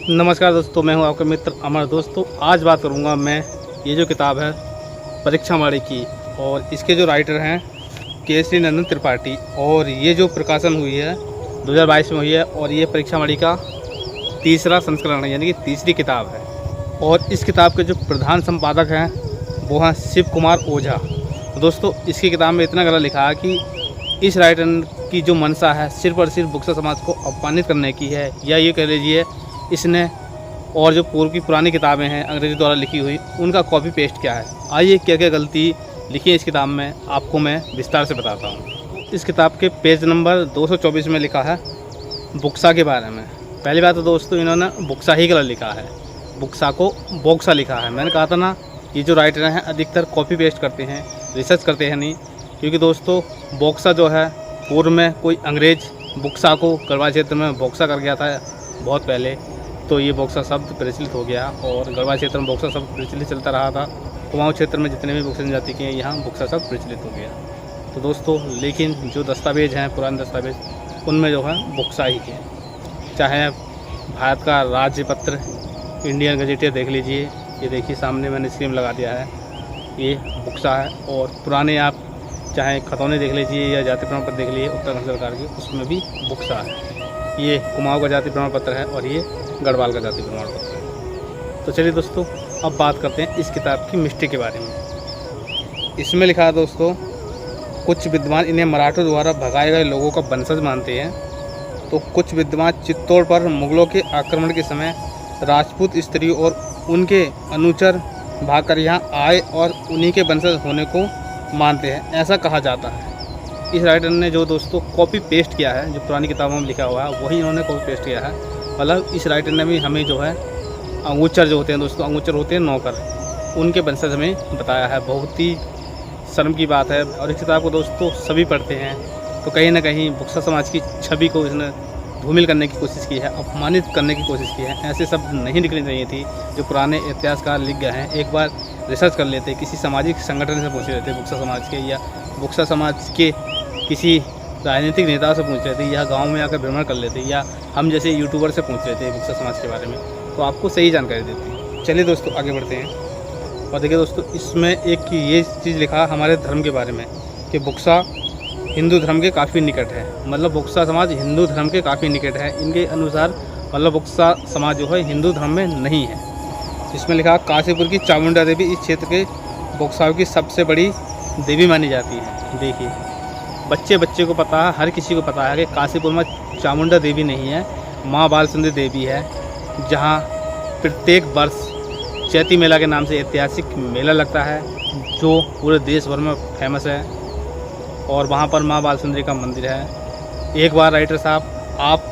नमस्कार दोस्तों, मैं हूं आपका मित्र अमर। दोस्तों आज बात करूंगा मैं ये जो किताब है परीक्षा माड़ी की, और इसके जो राइटर हैं केसरी नंदन त्रिपाठी, और ये जो प्रकाशन हुई है 2022 में हुई है, और ये परीक्षा माड़ी का तीसरा संस्करण है, यानी कि तीसरी किताब है। और इस किताब के जो प्रधान संपादक हैं वो हैं शिव कुमार ओझा। दोस्तों इसकी किताब में इतना गलत लिखा है कि इस राइटर की जो मंशा है सिर्फ और सिर्फ बुक्सा समाज को अपमानित करने की है, या ये कह लीजिए इसने और जो पूर्व की पुरानी किताबें हैं अंग्रेजी द्वारा लिखी हुई उनका कॉपी पेस्ट किया है। आइए क्या क्या गलती लिखी है इस किताब में आपको मैं विस्तार से बताता हूँ। इस किताब के पेज नंबर 224 में लिखा है बुक्सा के बारे में। पहली बात तो दोस्तों इन्होंने बुक्सा ही गलत लिखा है, बुक्सा को बोक्सा लिखा है। मैंने कहा था ना, ये जो राइटर हैं अधिकतर कॉपी पेस्ट करते हैं, रिसर्च करते हैं नहीं। क्योंकि दोस्तों बोक्सा जो है पूर्व में कोई अंग्रेज बुक्सा को गढ़वाल क्षेत्र में बोक्सा कर गया था बहुत पहले, तो ये बोक्सा शब्द प्रचलित हो गया और गढ़वाल क्षेत्र में बोक्सा शब्द प्रचलित चलता रहा था। कुमाऊं क्षेत्र में जितने भी बुक्सा जनजाति के हैं यहाँ बोक्सा शब्द प्रचलित हो गया। तो दोस्तों लेकिन जो दस्तावेज हैं पुराने दस्तावेज उनमें जो है बोक्सा ही है। चाहे भारत का राज्य पत्र इंडियन गजेटियर देख लीजिए, ये देखिए सामने मैंने स्क्रीन लगा दिया है, ये बुक्सा है। और पुराने आप चाहे खतौने देख लीजिए या जाति प्रमाण पत्र देख लीजिए उत्तराखंड सरकार के, उसमें भी बुक्सा है। ये कुमाऊं का जाति प्रमाण पत्र है और ये गढ़वाल का जाति प्रमाण पत्र है। तो चलिए दोस्तों अब बात करते हैं इस किताब की मिस्टेक के बारे में। इसमें लिखा है दोस्तों, कुछ विद्वान इन्हें मराठों द्वारा भगाए गए लोगों का वंशज मानते हैं, तो कुछ विद्वान चित्तौड़ पर मुगलों के आक्रमण के समय राजपूत स्त्रियों और उनके अनुचर भागकर यहाँ आए और उन्हीं के वंशज होने को मानते हैं, ऐसा कहा जाता है। इस राइटर ने जो दोस्तों कॉपी पेस्ट किया है, जो पुरानी किताबों में लिखा हुआ है वही इन्होंने कॉपी पेस्ट किया है। मतलब इस राइटर ने भी हमें जो है अंगूचर जो होते हैं दोस्तों, अंगूचर होते हैं नौकर, उनके वंशज हमें बताया है। बहुत ही शर्म की बात है। और इस किताब को दोस्तों सभी पढ़ते हैं, तो कहीं ना कहीं बुक्सा समाज की छवि को इसने धूमिल करने की कोशिश की है, अपमानित करने की कोशिश की है। ऐसे शब्द नहीं लिखनी चाहिए थी। जो पुराने इतिहासकार लिख गए हैं एक बार रिसर्च कर लेते, किसी सामाजिक संगठन से पूछ लेते बुक्सा समाज के, या बुक्सा समाज के किसी राजनीतिक नेताओं से पूछ लेते, या गांव में आकर भ्रमण कर लेते, या हम जैसे यूट्यूबर से पूछ लेते बुक्सा समाज के बारे में, तो आपको सही जानकारी देती। चलिए दोस्तों आगे बढ़ते हैं। और देखिए दोस्तों इसमें एक ये चीज़ लिखा हमारे धर्म के बारे में कि बुक्सा हिंदू धर्म के काफ़ी निकट है। मतलब बुक्सा समाज हिंदू धर्म के काफ़ी निकट है इनके अनुसार। मतलब बुक्सा समाज जो है हिंदू धर्म में नहीं है। इसमें लिखा काशीपुर की चामुंडा देवी इस क्षेत्र के बुक्साओं की सबसे बड़ी देवी मानी जाती है। देखिए बच्चे बच्चे को पता है, हर किसी को पता है कि काशीपुर में चामुंडा देवी नहीं है, माँ बाल सुंदरी देवी है, जहाँ प्रत्येक वर्ष चैती मेला के नाम से ऐतिहासिक मेला लगता है जो पूरे देश भर में फेमस है। और वहाँ पर माँ बाल सुंदरी का मंदिर है। एक बार राइटर साहब आप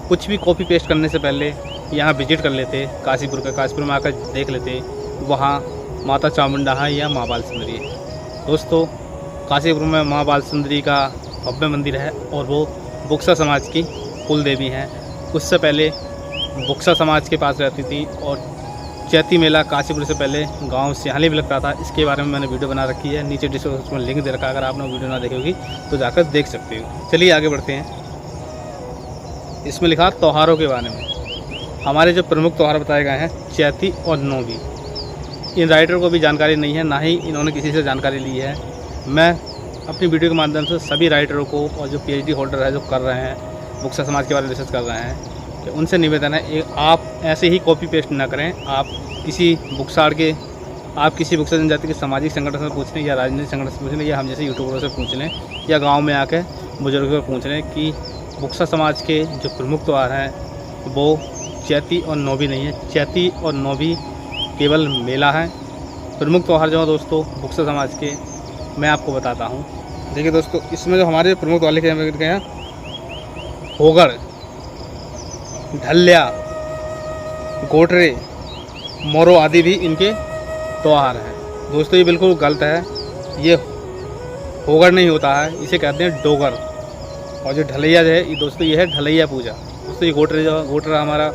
कुछ भी कॉपी पेस्ट करने से पहले यहाँ विजिट कर लेते काशीपुर का, काशीपुर में आकर देख लेते वहाँ माता चामुंडा है या माँ बाल सुंदरी है। दोस्तों काशीपुर में माँ बाल सुंदरी का भव्य मंदिर है और वो बुक्सा समाज की कुल देवी हैं। उससे पहले बुक्सा समाज के पास रहती थी, और चैती मेला काशीपुर से पहले गांव सिहाली में लगता था। इसके बारे में मैंने वीडियो बना रखी है, नीचे डिस्क्रिप्शन में लिंक दे रखा है, अगर आपने वीडियो ना देखी होगी तो जाकर देख सकते हो। चलिए आगे बढ़ते हैं। इसमें लिखा त्योहारों के बारे में। हमारे जो प्रमुख त्यौहार बताए गए हैं चैती और नौवी, इन राइटर को भी जानकारी नहीं है, ना ही इन्होंने किसी से जानकारी ली है। मैं अपनी वीडियो के माध्यम से सभी राइटरों को और जो PhD होल्डर है जो कर रहे हैं बुक्सा समाज के बारे में रिसर्च कर रहे हैं, कि उनसे निवेदन है आप ऐसे ही कॉपी पेस्ट ना करें। आप किसी बुक्सार के, आप किसी बुक्सा जनजाति के सामाजिक संगठन से पूछ लें, या राजनीतिक संगठन से पूछ लें, या हम जैसे यूट्यूबरों से पूछ लें, या गाँव में आकर बुजुर्गों से पूछ लें कि बुक्सा समाज के जो प्रमुख त्यौहार हैं वो चैती और नौवी नहीं है। चैती और नौवी केवल मेला है। प्रमुख त्यौहार जो है दोस्तों बुक्सा समाज के मैं आपको बताता हूँ। देखिए दोस्तों इसमें जो हमारे प्रमुख त्यौहार लिखे हैं होगड़, ढल्या, गोटरे, मोरो आदि भी इनके त्यौहार हैं। दोस्तों ये बिल्कुल गलत है, ये होगड़ नहीं होता है, इसे कहते हैं डोगर। और जो ढलैया जो है ये दोस्तों ये है ढलैया पूजा। दोस्तों ये गोटरे जो गोटरा हमारा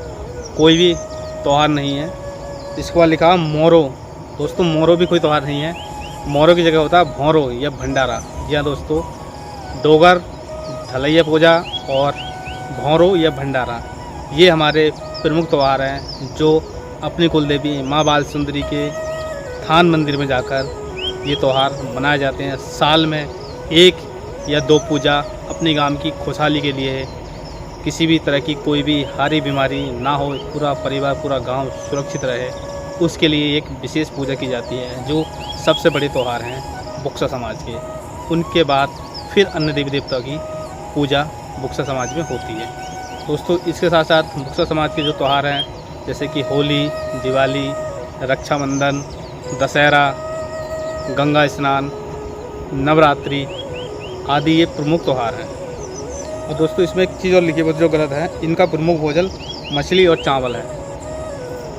कोई भी त्यौहार नहीं है। इसके बाद लिखा मोरो। दोस्तों मोरो भी कोई त्यौहार नहीं है, मोरो की जगह होता है भौरो या भंडारा। जी हाँ दोस्तों, डोगर, ढलैया पूजा और भौरो या भंडारा ये हमारे प्रमुख त्यौहार हैं जो अपनी कुल देवी माँ बाल सुंदरी के थान मंदिर में जाकर ये त्यौहार मनाए जाते हैं। साल में 1 या 2 पूजा अपनी गांव की खुशहाली के लिए, किसी भी तरह की कोई भी हारी बीमारी ना हो, पूरा परिवार पूरा गांव सुरक्षित रहे, उसके लिए एक विशेष पूजा की जाती है जो सबसे बड़े त्यौहार हैं बुक्सा समाज के। उनके बाद फिर अन्य देवी देवता की पूजा बुक्सा समाज में होती है। दोस्तों, इसके साथ साथ बुक्सा समाज के जो त्यौहार हैं जैसे कि होली, दिवाली, रक्षाबंधन, दशहरा, गंगा स्नान, नवरात्रि आदि ये प्रमुख त्यौहार हैं। और दोस्तों, इसमें एक चीज़ और लिखी है जो गलत है, इनका प्रमुख भोजन मछली और चावल है।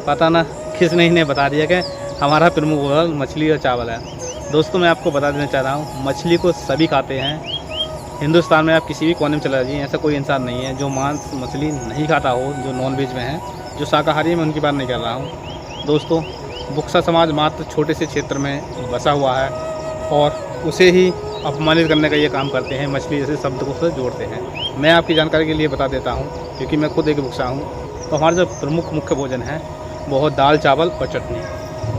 पता ना किसने इन्हें बता दिया कि हमारा प्रमुख भोजन मछली और चावल है। दोस्तों, मैं आपको बता देना चाह रहा हूँ, मछली को सभी खाते हैं। हिंदुस्तान में आप किसी भी कोने में चला जाइए, ऐसा कोई इंसान नहीं है जो मांस मछली नहीं खाता हो, जो नॉनवेज में है। जो शाकाहारी में उनकी बात नहीं कर रहा हूँ। दोस्तों, बुक्सा समाज मात्र छोटे से क्षेत्र में बसा हुआ है और उसे ही अपमानित करने का ये काम करते हैं, मछली जैसे शब्द को से जोड़ते हैं। मैं आपकी जानकारी के लिए बता देता हूँ क्योंकि मैं खुद एक बुक्सा हूँ। तो हमारा जो प्रमुख मुख्य भोजन है वो है दाल, चावल और चटनी।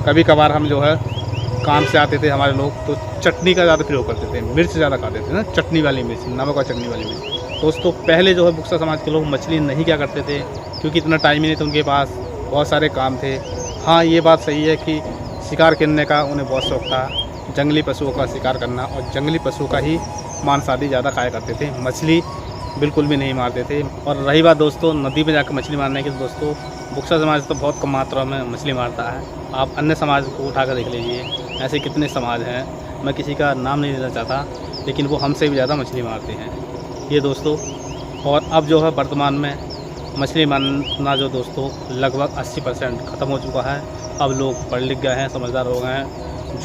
कभी कभार हम जो है काम से आते थे हमारे लोग तो चटनी का ज़्यादा प्रयोग करते थे, मिर्च ज़्यादा खाते थे ना, चटनी वाली मिर्च, नमक और चटनी वाली मिर्च। दोस्तों, पहले जो है बुक्सा समाज के लोग मछली नहीं क्या करते थे क्योंकि इतना टाइम ही नहीं था उनके पास, बहुत सारे काम थे। हाँ, ये बात सही है कि शिकार करने का उन्हें बहुत शौक़ था, जंगली पशुओं का शिकार करना, और जंगली पशुओं का ही मांस आदि ज़्यादा खाया करते थे, मछली बिल्कुल भी नहीं मारते थे। और रही बात दोस्तों नदी में जाकर मछली मारने की, तो दोस्तों बुक्सा समाज तो बहुत कम मात्रा में मछली मारता है। आप अन्य समाज को उठाकर देख लीजिए, ऐसे कितने समाज हैं, मैं किसी का नाम नहीं लेना चाहता, लेकिन वो हमसे भी ज़्यादा मछली मारते हैं ये दोस्तों। और अब जो है वर्तमान में मछली मारना जो दोस्तों लगभग 80% ख़त्म हो चुका है। अब लोग पढ़ लिख गए हैं, समझदार हो गए हैं,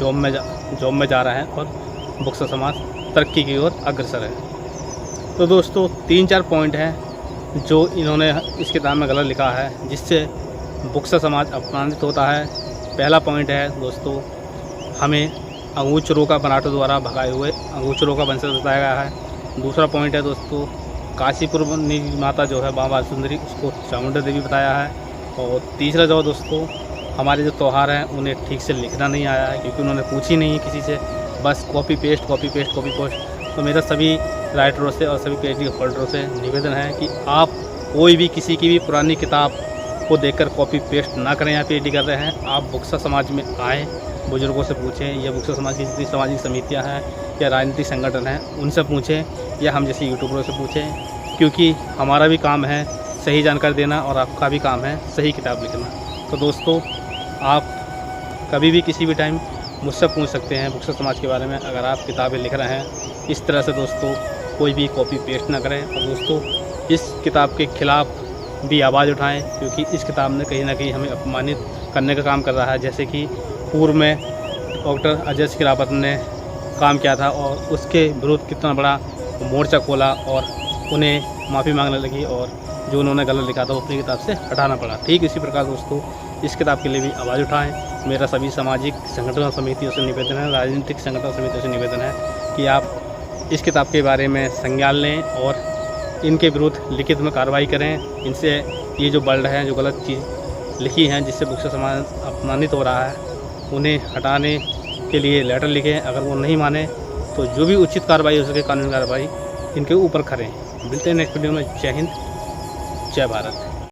जॉब में जा रहे हैं और बुक्सा समाज तरक्की की ओर अग्रसर है। तो दोस्तों 3-4 पॉइंट हैं जो इन्होंने इस किताब में गलत लिखा है जिससे बुक्सा समाज अपमानित होता है। पहला पॉइंट है दोस्तों, हमें अंगूचरों का मराठों द्वारा भगाए हुए अंगूचरों का वंशज बताया गया है। दूसरा पॉइंट है दोस्तों, काशीपुर माता जो है माँ बाल सुंदरी, उसको चामुंडा देवी बताया है। और तीसरा जो दोस्तों, हमारे जो त्यौहार हैं उन्हें ठीक से लिखना नहीं आया है क्योंकि उन्होंने पूछी नहीं है किसी से, बस कॉपी पेस्ट। तो मेरा सभी राइटरों से और सभी PhD होल्डरों से निवेदन है कि आप कोई भी किसी की भी पुरानी किताब को देखकर कॉपी पेस्ट ना करें। आप PhD कर रहे हैं, आप बुक्सा समाज में आएँ, बुजुर्गों से पूछें, या बुक्सा समाज की जितनी सामाजिक समितियाँ हैं या राजनीतिक संगठन हैं उनसे पूछें, या हम जैसे यूट्यूबरों से पूछें, क्योंकि हमारा भी काम है सही जानकारी देना और आपका भी काम है सही किताब लिखना। तो दोस्तों, आप कभी भी किसी भी टाइम मुझसे पूछ सकते हैं बुक्सा समाज के बारे में अगर आप किताबें लिख रहे हैं। इस तरह से दोस्तों कोई भी कॉपी पेस्ट ना करें। और दोस्तों, इस किताब के खिलाफ़ भी आवाज़ उठाएं क्योंकि इस किताब ने कहीं ना कहीं हमें अपमानित करने का काम कर रहा है। जैसे कि पूर्व में डॉक्टर अजय सिंह रावत ने काम किया था और उसके विरुद्ध कितना बड़ा मोर्चा खोला और उन्हें माफ़ी मांगने लगी और जो उन्होंने गलत लिखा था वो अपनी किताब से हटाना पड़ा। ठीक इसी प्रकार दोस्तों इस किताब के लिए भी आवाज़ उठाएं। मेरा सभी सामाजिक संगठनों समितियों से निवेदन है, राजनीतिक संगठन समितियों से निवेदन है कि आप इस किताब के बारे में संज्ञान लें और इनके विरुद्ध लिखित में कार्रवाई करें। इनसे ये जो वर्ड है, जो गलत चीज़ लिखी हैं जिससे बुक्सा समाज अपमानित हो रहा है, उन्हें हटाने के लिए लेटर लिखें। अगर वो नहीं माने तो जो भी उचित कार्रवाई हो सके, कानूनी कार्रवाई इनके ऊपर करें। मिलते हैं नेक्स्ट वीडियो में। जय हिंद, जय भारत।